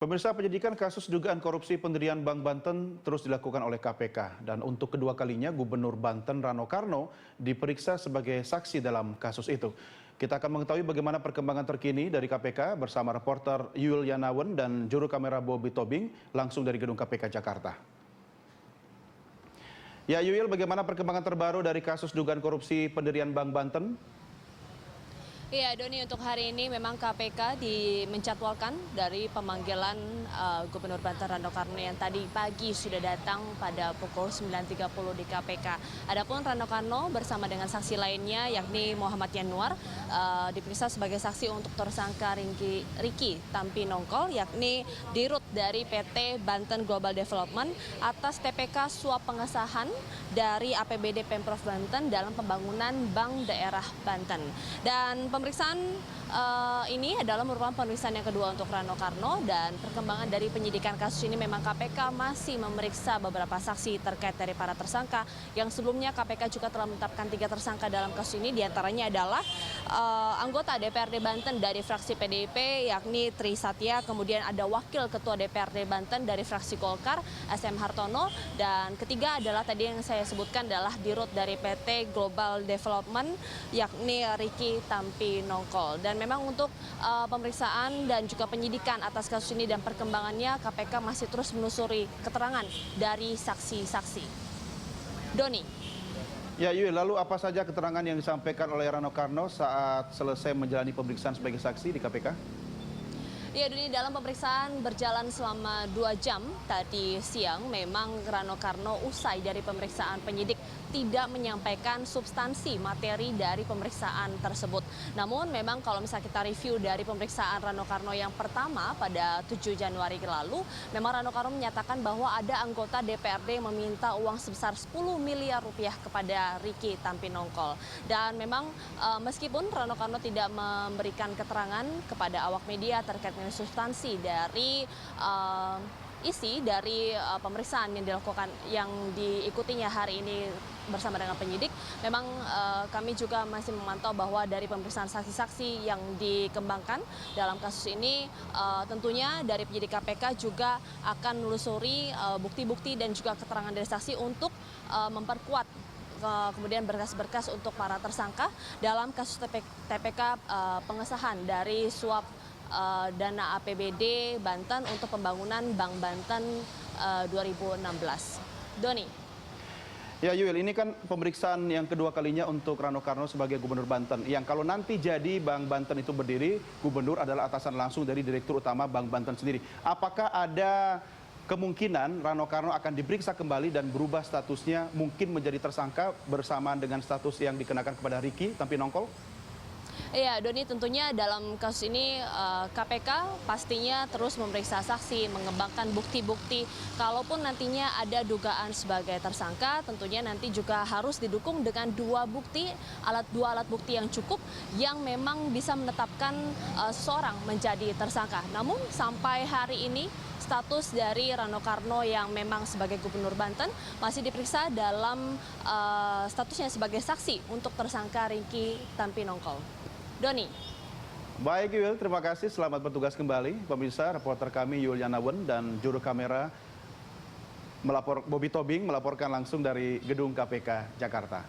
Pemirsa, penyidikan kasus dugaan korupsi pendirian Bank Banten terus dilakukan oleh KPK. Dan untuk kedua kalinya Gubernur Banten Rano Karno diperiksa sebagai saksi dalam kasus itu. Kita akan mengetahui bagaimana perkembangan terkini dari KPK bersama reporter Yul Yanawan dan juru kamera Bobby Tobing langsung dari gedung KPK Jakarta. Ya Yul, bagaimana perkembangan terbaru dari kasus dugaan korupsi pendirian Bank Banten? Iya, Doni, untuk hari ini memang KPK menjadwalkan dari pemanggilan Gubernur Banten Rano Karno yang tadi pagi sudah datang pada pukul 9.30 di KPK. Adapun Rano Karno bersama dengan saksi lainnya yakni Muhammad Yanuar diperiksa sebagai saksi untuk tersangka Riki Tampi Nongkol yakni dirut dari PT Banten Global Development atas TPK suap pengesahan dari APBD Pemprov Banten dalam pembangunan Bank Daerah Banten. Dan pemeriksaan ini adalah merupakan pemeriksaan yang kedua untuk Rano Karno, dan perkembangan dari penyidikan kasus ini memang KPK masih memeriksa beberapa saksi terkait dari para tersangka yang sebelumnya KPK juga telah menetapkan 3 tersangka dalam kasus ini, diantaranya adalah anggota DPRD Banten dari fraksi PDIP yakni Tri Satya, kemudian ada wakil ketua DPRD Banten dari fraksi Golkar SM Hartono, dan ketiga adalah tadi yang saya sebutkan adalah dirut dari PT Global Development yakni Riki Tampi Nongkol. Dan memang untuk pemeriksaan dan juga penyidikan atas kasus ini dan perkembangannya KPK masih terus menelusuri keterangan dari saksi-saksi. Doni. Ya Yul, lalu apa saja keterangan yang disampaikan oleh Rano Karno saat selesai menjalani pemeriksaan sebagai saksi di KPK? Ya, Doni, dalam pemeriksaan berjalan selama 2 jam tadi siang, memang Rano Karno usai dari pemeriksaan penyidik tidak menyampaikan substansi materi dari pemeriksaan tersebut. Namun memang kalau misalnya kita review dari pemeriksaan Rano Karno yang pertama pada 7 Januari lalu, memang Rano Karno menyatakan bahwa ada anggota DPRD yang meminta uang sebesar 10 miliar rupiah kepada Riki Tampi Nongkol. Dan memang meskipun Rano Karno tidak memberikan keterangan kepada awak media terkait dengan substansi dari isi dari pemeriksaan yang dilakukan yang diikutinya hari ini bersama dengan penyidik, memang kami juga masih memantau bahwa dari pemeriksaan saksi-saksi yang dikembangkan dalam kasus ini tentunya dari penyidik KPK juga akan menelusuri bukti-bukti dan juga keterangan dari saksi untuk memperkuat kemudian berkas-berkas untuk para tersangka dalam kasus TPK pengesahan dari suap dana APBD Banten untuk pembangunan Bank Banten 2016. Doni. Ya Yul, ini kan pemeriksaan yang kedua kalinya untuk Rano Karno sebagai Gubernur Banten. Yang kalau nanti jadi Bank Banten itu berdiri, Gubernur adalah atasan langsung dari Direktur Utama Bank Banten sendiri. Apakah ada kemungkinan Rano Karno akan diperiksa kembali dan berubah statusnya mungkin menjadi tersangka bersamaan dengan status yang dikenakan kepada Riki Tampi Nongkol? Iya, Doni, tentunya dalam kasus ini KPK pastinya terus memeriksa saksi, mengembangkan bukti-bukti. Kalaupun nantinya ada dugaan sebagai tersangka, tentunya nanti juga harus didukung dengan dua alat bukti yang cukup yang memang bisa menetapkan seseorang menjadi tersangka. Namun sampai hari ini status dari Rano Karno yang memang sebagai Gubernur Banten masih diperiksa dalam statusnya sebagai saksi untuk tersangka Riki Tampi Nongkol. Doni. Baik Yul, terima kasih. Selamat bertugas kembali. Pemirsa, reporter kami Yul Yanawan dan juru kamera Bobby Tobing melaporkan langsung dari gedung KPK Jakarta.